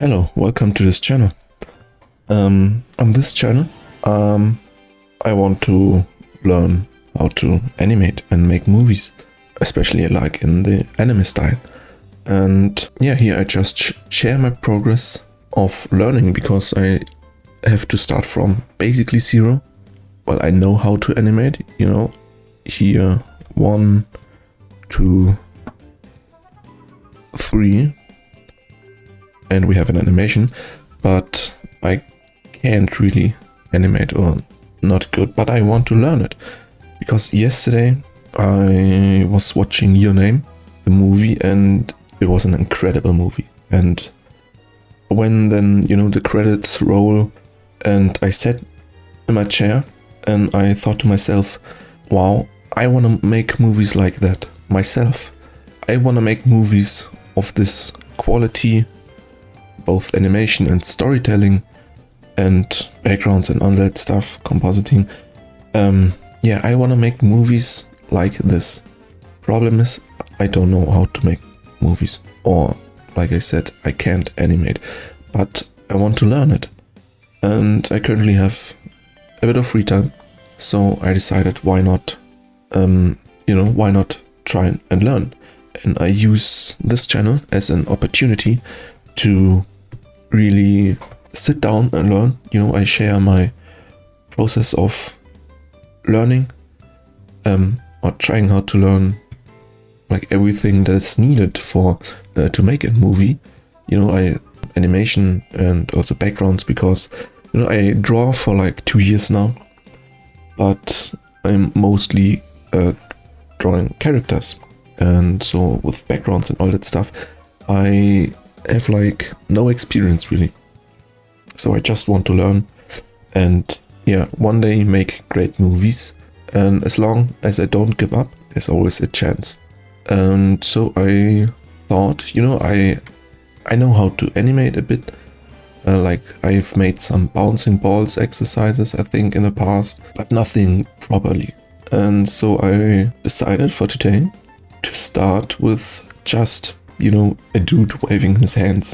Hello, welcome to this channel. On this channel, I want to learn how to animate and make movies, especially like in the anime style. And yeah, here I just share my progress of learning because I have to start from basically zero. Well, I know how to animate, here 1, 2, 3. And we have an animation, but I can't really animate, or not good, but I want to learn it. Because yesterday I was watching Your Name, the movie, and it was an incredible movie. And when then, the credits roll and I sat in my chair and I thought to myself, wow, I want to make movies like that myself. I want to make movies of this quality, both animation and storytelling and backgrounds and all that stuff, compositing. Yeah, I want to make movies like this. Problem is, I don't know how to make movies, or like I said, I can't animate, but I want to learn it. And I currently have a bit of free time, so I decided why not, why not try and learn. And I use this channel as an opportunity to really sit down and learn. I share my process of learning, or trying how to learn like everything that's needed for to make a movie. I animation and also backgrounds, because I draw for like 2 years now, but I'm mostly drawing characters, and so with backgrounds and all that stuff, I have like no experience really. So I just want to learn and one day make great movies. And as long as I don't give up, there's always a chance. And so I thought, I know how to animate a bit. Like I've made some bouncing balls exercises, I think, in the past, but nothing properly. And so I decided for today to start with just a dude waving his hands.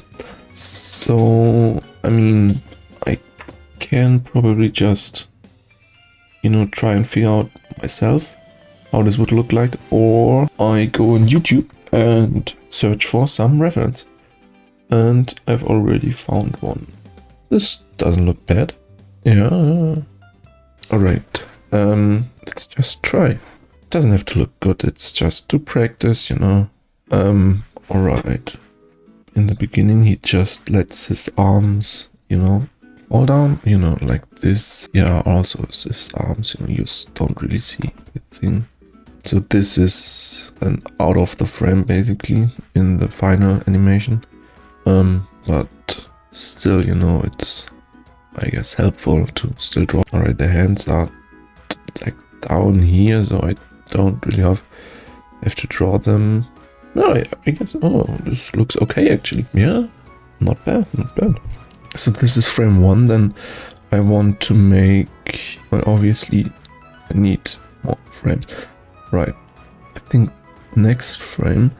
So, I can probably just, try and figure out myself how this would look like, or I go on YouTube and search for some reference. And I've already found one. This doesn't look bad. Yeah. Alright. Let's just try. Doesn't have to look good, it's just to practice, Alright. In the beginning, he just lets his arms, fall down, like this. Yeah, also his arms, you don't really see the thing. So this is an out of the frame, basically, in the final animation. But still, it's, I guess, helpful to still draw. Alright, the hands are like down here, so I don't really have to draw them. No, I guess, this looks okay actually. Yeah, not bad, not bad. So this is frame 1, then I want to make, well, obviously I need more frames. Right, I think next frame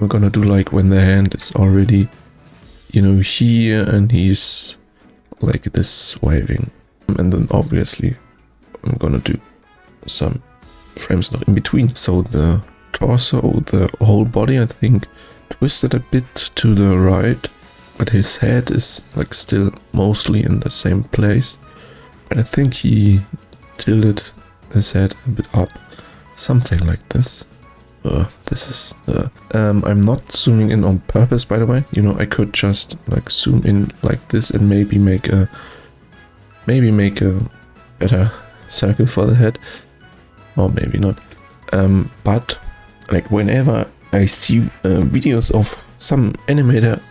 we're gonna do like when the hand is already, here and he's like this waving. And then obviously I'm gonna do some frames in between. So the torso, the whole body, I think, twisted a bit to the right, but his head is like still mostly in the same place. And I think he tilted his head a bit up, something like this. This is I'm not zooming in on purpose, by the way. I could just like zoom in like this and maybe make a better circle for the head, or maybe not. But like whenever I see videos of some animator,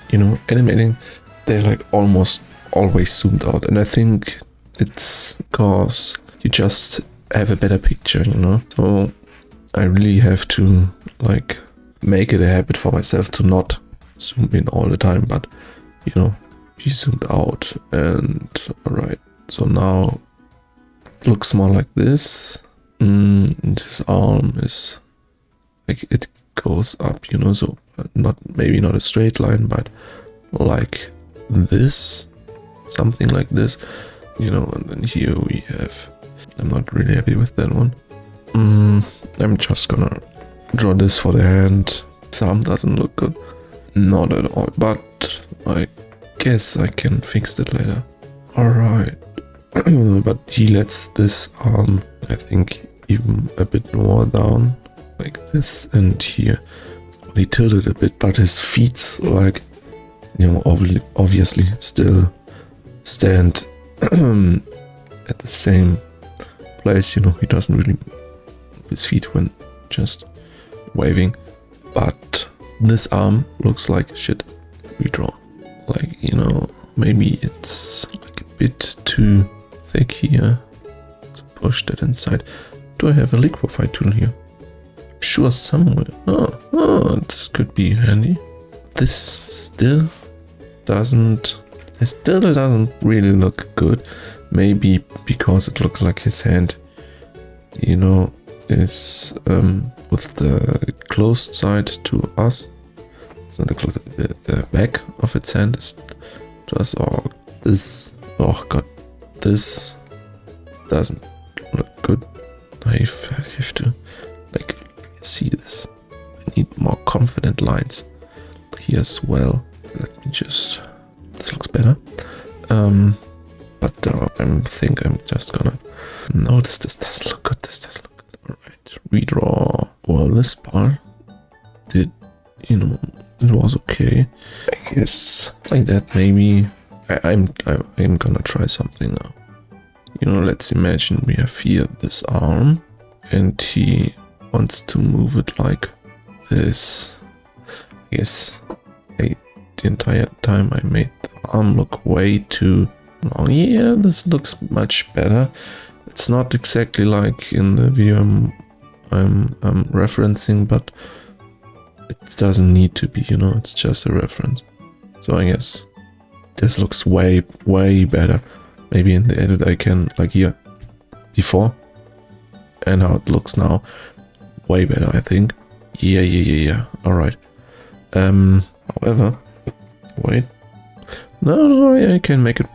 animating, they're like almost always zoomed out. And I think it's because you just have a better picture, So I really have to like make it a habit for myself to not zoom in all the time, but be zoomed out. And alright, so now it looks more like this. And his arm is like, it goes up, so maybe not a straight line, but like this, something like this, you know. And then here we have, I'm not really happy with that one. I'm just gonna draw this for the hand. Some doesn't look good, not at all, but I guess I can fix that later. Alright. But he lets this arm, I think, even a bit more down, like this, and here he tilted a bit, but his feet, like, you know, obviously still stand at the same place. You know, he doesn't really move his feet when just waving, but this arm looks like shit redrawn. Like, you know, maybe it's like a bit too thick here to push that inside. Do I have a liquefy tool here? Sure, somewhere. Oh, this could be handy. This still doesn't really look good. Maybe because it looks like his hand, you know, is with the closed side to us. It's not the back of its hand is to us. Oh, this, oh god, this doesn't look good. I have to, like, see this. I need more confident lines here as well. Let me just, this looks better. But I think I'm just gonna notice this does look good. This does look good. Alright, redraw. Well, this part did, you know, it was okay. I guess like that maybe. I'm gonna try something now. You know, let's imagine we have here this arm and he wants to move it like this. Yes, the entire time I made the arm look way too long. Yeah, this looks much better. It's not exactly like in the video I'm referencing, but it doesn't need to be, you know, it's just a reference. So I guess this looks way better. Maybe in the edit I can, like here, before, and how it looks now, way better, I think. Yeah. Alright. However, wait. No, I can make it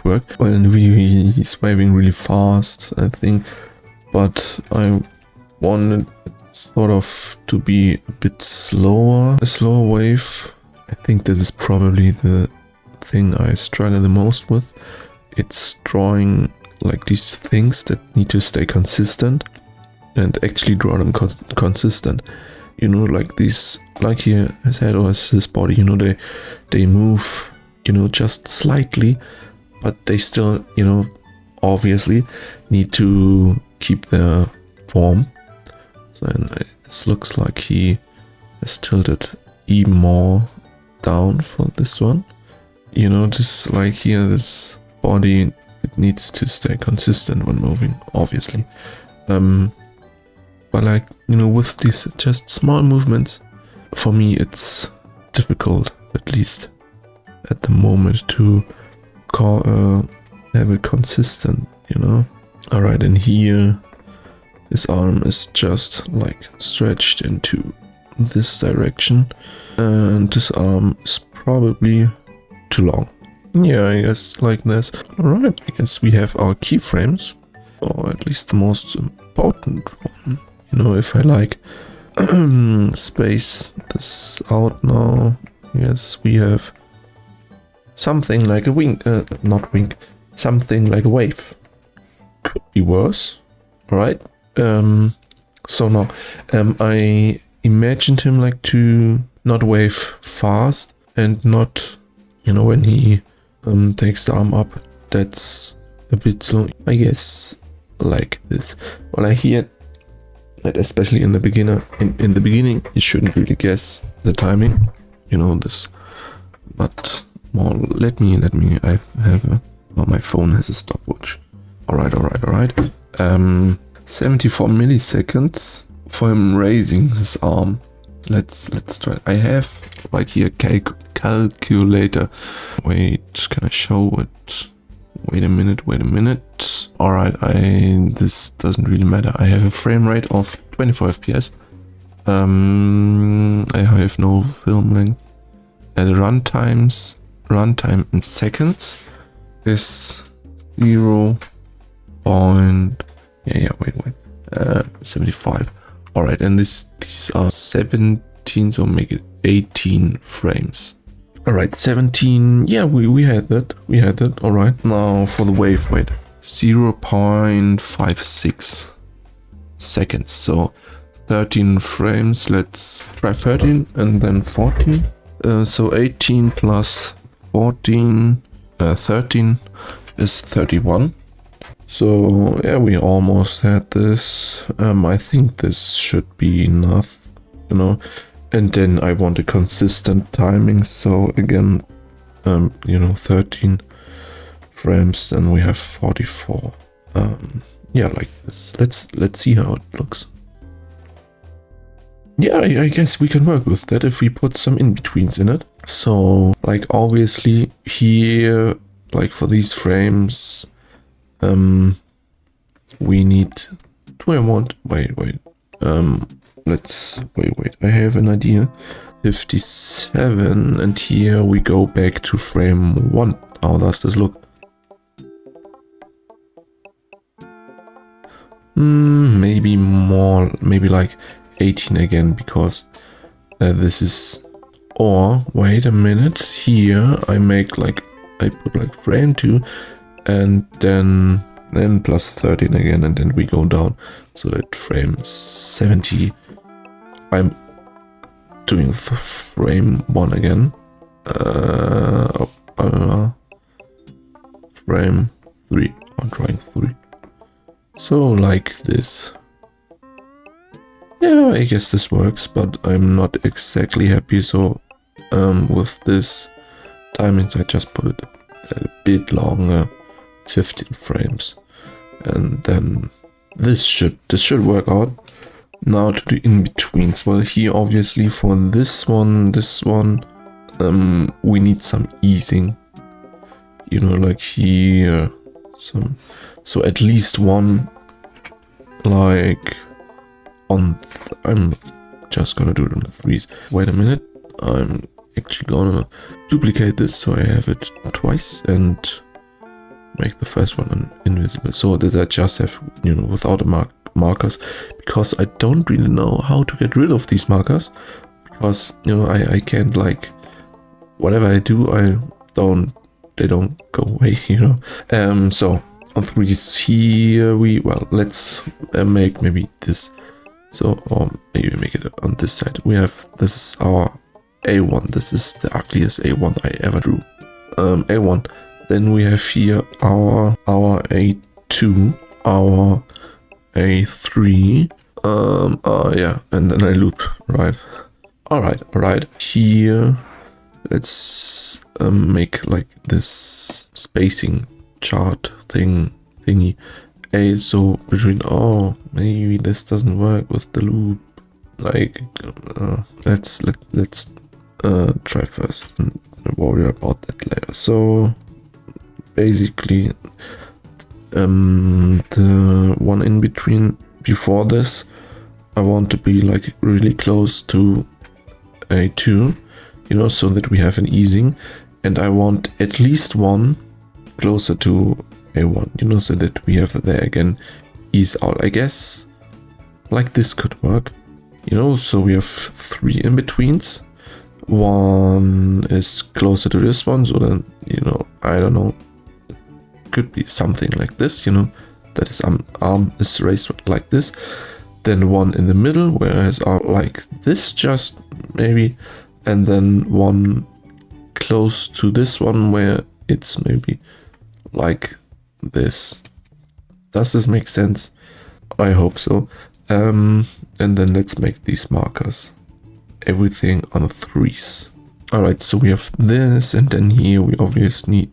work. Well, in the video he's waving really fast, I think, but I wanted sort of to be a bit slower, a slower wave. I think that is probably the thing I struggle the most with. It's drawing like these things that need to stay consistent and actually draw them consistent. You know, like these, like here his head or his body, you know, they move, you know, just slightly, but they still, you know, obviously need to keep their form. So this looks like he has tilted even more down for this one. You know, this, like here, this body, it needs to stay consistent when moving, obviously. But like, you know, with these just small movements, for me it's difficult, at least at the moment, to have it consistent, you know. Alright, and here his arm is just like stretched into this direction, and this arm is probably too long. Yeah, I guess like this. Alright, I guess we have our keyframes, or at least the most important one. You know, if I like space this out now, yes, we have something like a something like a wave. Could be worse. Alright. So now, I imagined him like to not wave fast and not, you know, when he takes the arm up, that's a bit slow. I guess like this. Well, I hear that especially in the beginning, you shouldn't really guess the timing, you know, this, but more, let me, I have well, my phone has a stopwatch. Alright. 74 milliseconds for him raising his arm. Let's try. I have like here calculator. Wait, can I show it? Wait a minute. Alright, this doesn't really matter. I have a frame rate of 24 FPS. I have no film length. At run times, runtime in seconds is 0. Wait. 75. Alright, and these are 17, so make it 18 frames. Alright, 17. Yeah, we had that. Alright. Now for the wave weight. 0.56 seconds. So 13 frames. Let's try 13 and then 14. So 18 plus 14, 13 is 31. So yeah, we almost had this. I think this should be enough, you know. And then I want a consistent timing. So again, 13 frames. Then we have 44. Yeah, like this. Let's see how it looks. Yeah, I guess we can work with that if we put some in-betweens in it. So like obviously here, like for these frames, we need, wait, let's wait, I have an idea. 57, and here we go back to frame 1. How does this look? Maybe more, maybe like 18 again, because this is, or wait a minute, here I make like, I put like frame 2 and then plus 13 again, and then we go down. So at frame 70, I'm doing frame 1 again. Frame 3, I'm trying 3. So like this. Yeah, I guess this works, but I'm not exactly happy. So with this timing, so I just put it a bit longer, 15 frames, and then this should work out. Now to the in-betweens. Well, here obviously for this one, we need some easing. You know, like here, so at least one, like on, I'm just gonna do it on the 3s. Wait a minute, I'm actually gonna duplicate this so I have it twice and make the first one invisible, so that I just have, you know, without the markers, because I don't really know how to get rid of these markers, because, you know, I can't, like, whatever I do, they don't go away, you know. So on 3s here, let's make maybe this, so, or maybe make it on this side. We have, this is our A1, this is the ugliest A1 I ever drew. A1. Then we have here our A2, our A3, yeah, and then I loop, right? Alright, here, let's make like this spacing chart thingy. So between, oh, maybe this doesn't work with the loop. Like, let's try first and worry about that later. So basically, the one in between before this, I want to be like really close to A2, you know, so that we have an easing, and I want at least one closer to A1, you know, so that we have there again ease out. I guess like this could work, you know, so we have 3 in betweens. One is closer to this one, so then, you know, I don't know, it could be something like this, you know, that is arm is raised like this. Then one in the middle, whereas arm like this, just maybe, and then one close to this one where it's maybe like this. Does this make sense? I hope so. And then let's make these markers. Everything on the 3s. Alright, so we have this, and then here we obviously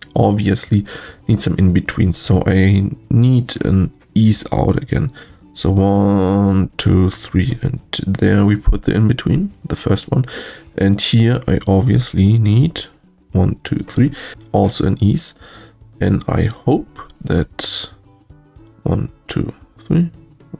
need some in between. So I need an ease out again. So 1, 2, 3, and there we put the in between, the first one. And here I obviously need 1, 2, 3, also an ease. And I hope that 1, 2, 3,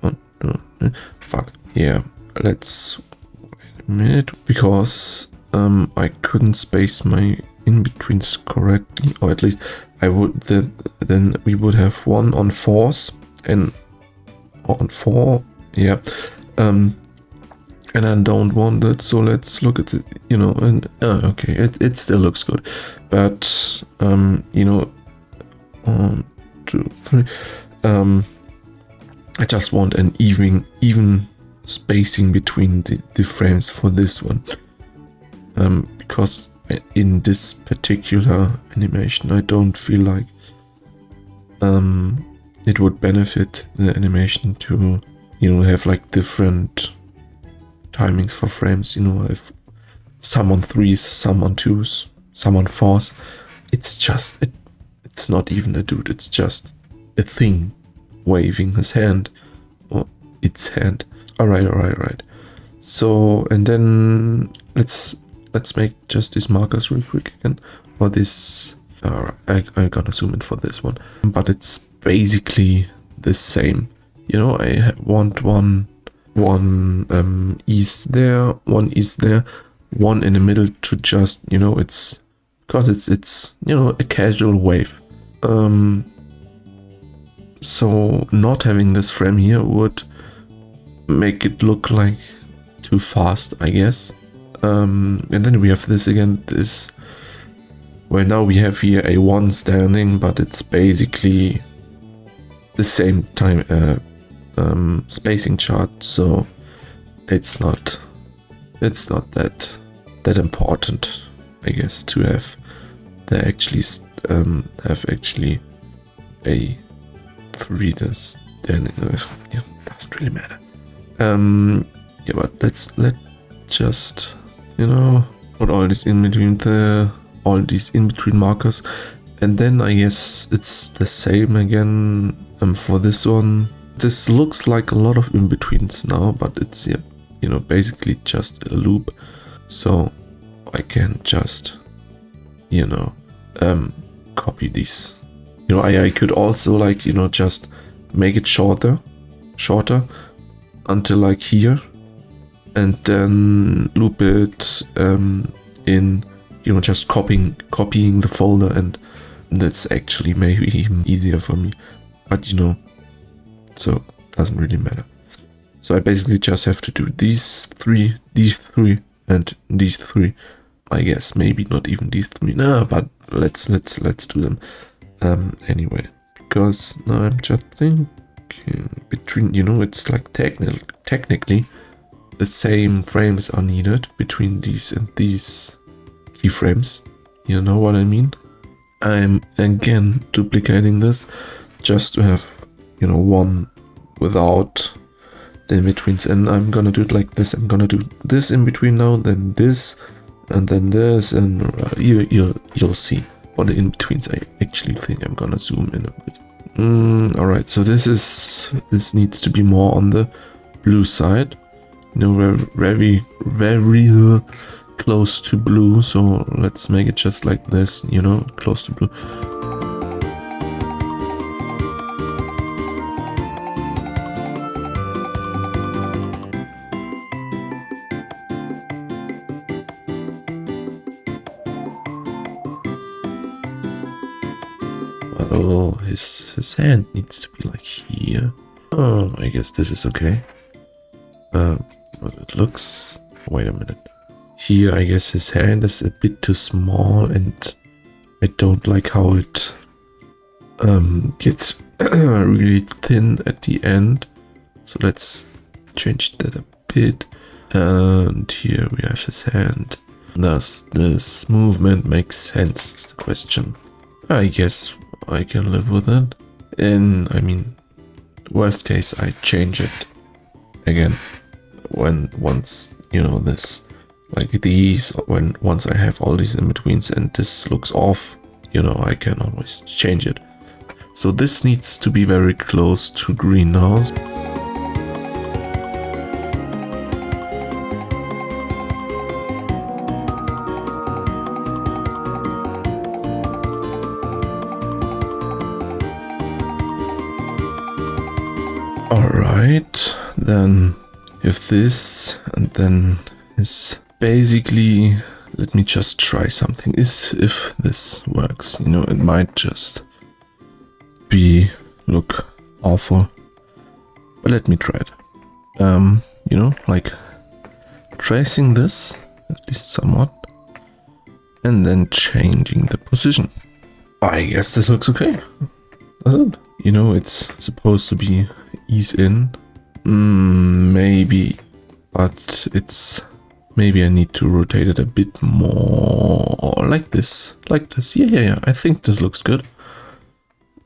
1, 2, 3. Fuck yeah. Let's wait a minute, because I couldn't space my in-betweens correctly, or at least I would, then we would have one on 4s and on 4, yeah. And I don't want that, so let's look at it, you know, and okay, it still looks good, but you know, 1, 2, 3, I just want an even spacing between the frames for this one, because in this particular animation I don't feel like it would benefit the animation to, you know, have like different timings for frames, you know, if some on 3s, some on 2s, some on 4s. It's just it's not even a dude, it's just a thing waving his hand, or its hand. All right. So, and then let's make just these markers real quick again, or this. I'm gonna zoom in for this one, but it's basically the same. You know, I want one east there, one east there, one in the middle to just, you know, it's because it's you know, a casual wave. So not having this frame here would make it look like too fast, I guess. And then we have this again, this, well, now we have here a 1 standing, but it's basically the same time spacing chart, so it's not that important, I guess, to have actually a 3 that's standing. Yeah, doesn't really matter. Yeah, but let's just, you know, put all this in between these in between markers, and then I guess it's the same again for this one. This looks like a lot of in betweens now, but it's, yeah, you know, basically just a loop, so I can just, you know, copy these. You know, I could also, like, you know, just make it shorter until like here, and then loop it in, you know, just copying the folder, and that's actually maybe even easier for me, but you know, so it doesn't really matter. So I basically just have to do these three, and these 3. I guess maybe not even these 3. No, but let's do them anyway, because now I'm just thinking between, you know, it's like technically the same frames are needed between these and these keyframes. You know what I mean? I'm again duplicating this just to have, you know, one without the in-betweens, and I'm gonna do it like this. I'm gonna do this in between now, then this, and then this, and you'll see what the in-betweens I actually think. I'm gonna zoom in a bit. All right, so this needs to be more on the blue side, you know, very close to blue. So let's make it just like this, you know, close to blue. Oh, his hand needs to be like here. Oh, I guess this is okay. But it looks, wait a minute. Here, I guess his hand is a bit too small, and I don't like how it gets really thin at the end. So let's change that a bit. And here we have his hand. Does this movement make sense, is the question. I guess I can live with it. And I mean, worst case, I change it again once, you know, this, like these, once I have all these in betweens and this looks off, you know, I can always change it. So this needs to be very close to green now. Alright, then if this, and then is basically let me just try something. If this works, you know, it might just look awful, but let me try it. You know, like tracing this at least somewhat, and then changing the position. I guess this looks okay, doesn't it? You know, it's supposed to be ease in, maybe, but it's maybe I need to rotate it a bit more, like this. Yeah. I think this looks good.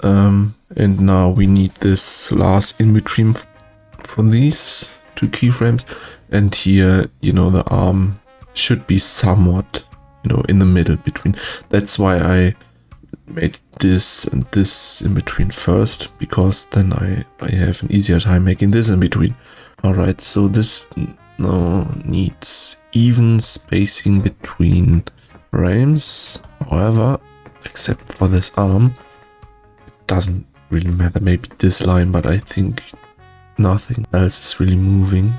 And now we need this last in between for these two keyframes, and here, you know, the arm should be somewhat, you know, in the middle between. That's why I made this and this in between first, because then I have an easier time making this in between. Alright, so this now needs even spacing between frames. However, except for this arm, it doesn't really matter. Maybe this line, but I think nothing else is really moving.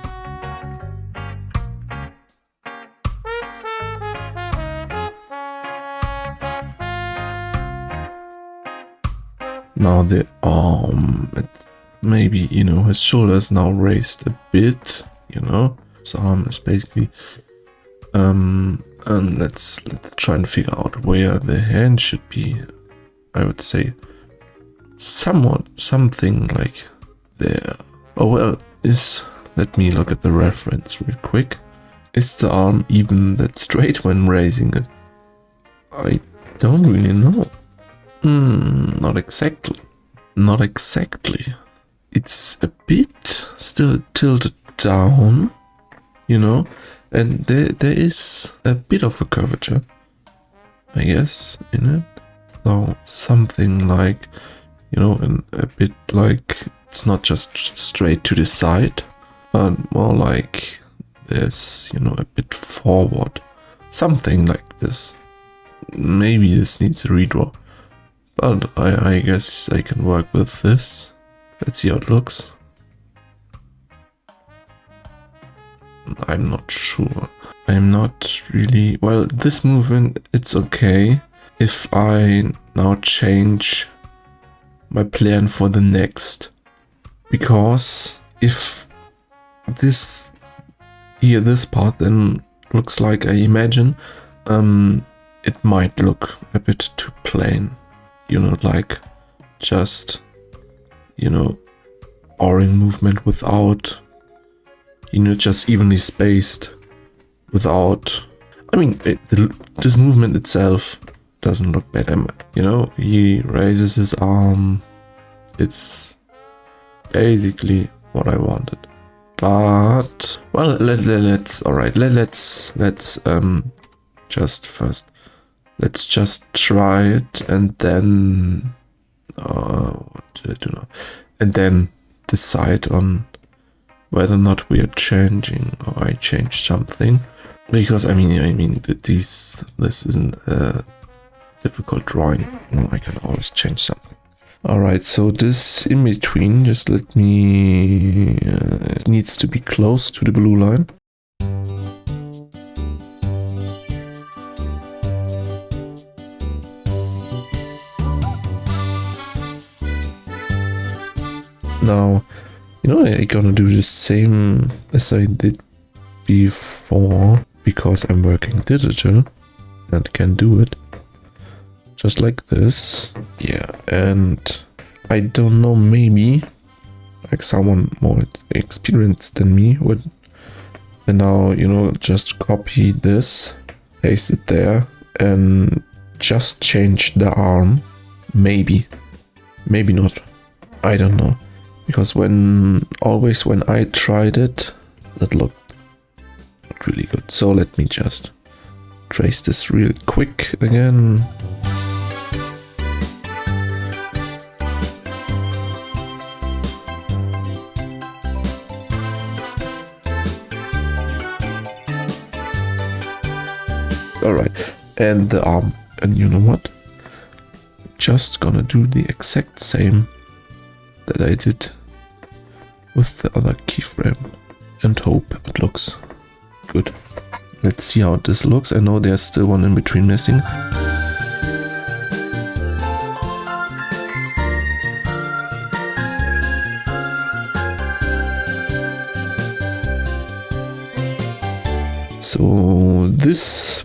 Now the arm, maybe, you know, his shoulders now raised a bit, you know. His arm is basically, and let's try and figure out where the hand should be. I would say something like there. Oh well, let me look at the reference real quick. Is the arm even that straight when raising it? I don't really know. Not exactly. It's a bit still tilted down, you know, and there is a bit of a curvature, I guess, in it. So something like, you know, a bit like it's not just straight to the side, but more like this, you know, a bit forward. Something like this. Maybe this needs a redraw. But I guess I can work with this. Let's see how it looks. I'm not sure. I'm not really... Well, this movement, it's okay. If I now change my plan for the next. Because if this part then looks like I imagine, it might look a bit too plain. You know, like just, you know, O-ring movement without, you know, just evenly spaced without, I mean, this movement itself doesn't look bad. You know, he raises his arm. It's basically what I wanted. But, well, let's just try it, and then what did I do now? And then decide on whether or not we are changing or I changed something. Because I mean this isn't a difficult drawing. You know, I can always change something. All right, so this in between, just let me. It needs to be close to the blue line. Now, you know, I'm gonna do the same as I did before, because I'm working digital and can do it just like this. Yeah, and I don't know, maybe like someone more experienced than me would, and now, you know, just copy this, paste it there, and just change the arm. Maybe not, I don't know. Because when I tried it, that looked not really good. So let me just trace this real quick again. Alright, and the arm. And you know what? Just gonna do the exact same that I did with the other keyframe and hope it looks good. Let's see how this looks. I know there's still one in between missing. So this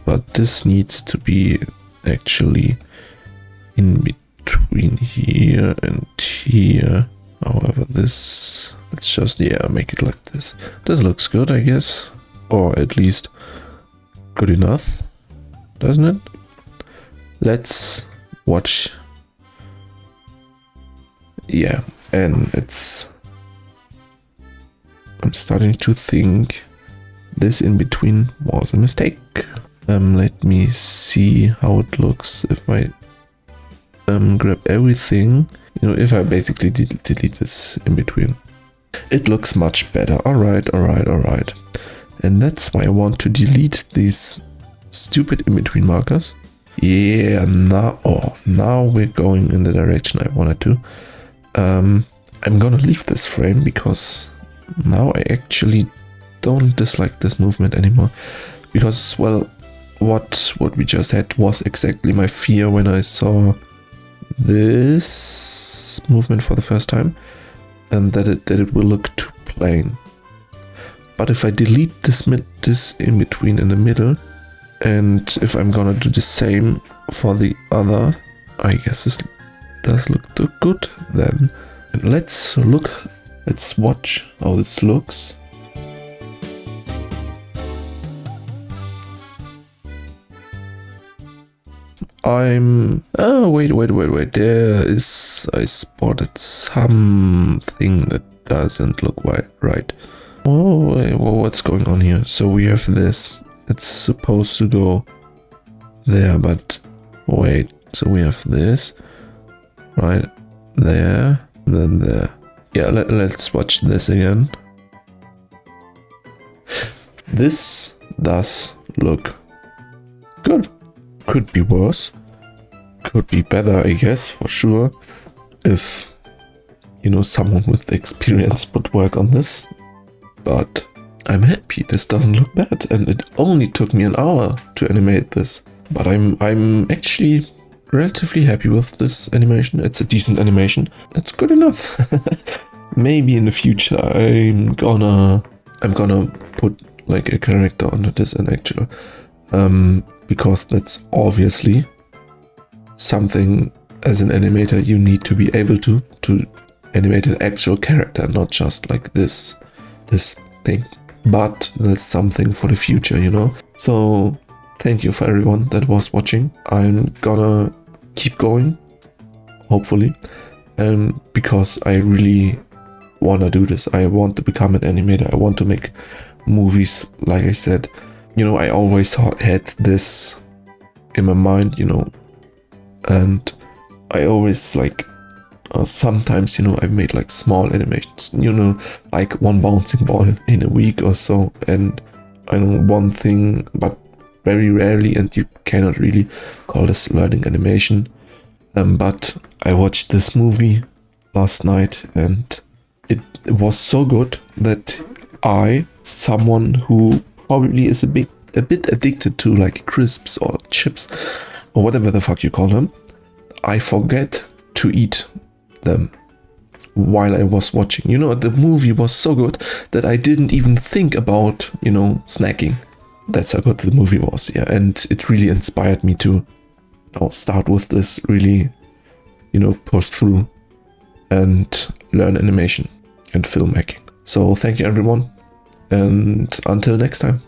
needs to be actually in between here and here. However, let's just, yeah, make it like this. This looks good, I guess. Or at least good enough, doesn't it? Let's watch. Yeah, and I'm starting to think this in between was a mistake. Let me see how it looks if I grab everything. You know, if I basically delete this in between. It looks much better. Alright. And that's why I want to delete these stupid in-between markers. Yeah, now we're going in the direction I wanted to. I'm gonna leave this frame because now I actually don't dislike this movement anymore. Because, well, what we just had was exactly my fear when I saw this movement for the first time, and that it will look too plain. But if I delete this in between in the middle, and if I'm gonna do the same for the other, I guess this does look too good then. And let's watch how this looks. Oh, wait. I spotted something that doesn't look right. Oh, wait, what's going on here? So we have this. It's supposed to go there, but wait. So we have this right there, then there. Yeah, let's watch this again. This does look good. Could be worse. Could be better, I guess, for sure. If, you know, someone with experience would work on this. But I'm happy. This doesn't look bad. And it only took me an hour to animate this. But I'm actually relatively happy with this animation. It's a decent animation. It's good enough. Maybe in the future I'm gonna put like a character onto this in actual. Because that's obviously something as an animator you need to be able to animate an actual character, not just like this thing. But that's something for the future, you know. So thank you for everyone that was watching. I'm gonna keep going, hopefully, and because I really wanna do this. I want to become an animator. I want to make movies, like I said. You know, I always had this in my mind, you know, and I always like, sometimes, you know, I've made like small animations, you know, like one bouncing ball in a week or so, and I know one thing, but very rarely, and you cannot really call this learning animation. But I watched this movie last night, and it was so good that someone who probably is a bit addicted to like crisps or chips or whatever the fuck you call them, I forget to eat them while I was watching. You know, the movie was so good that I didn't even think about, you know, snacking. That's how good the movie was, yeah. And it really inspired me to start with this, really, you know, push through and learn animation and filmmaking. So thank you everyone, and until next time.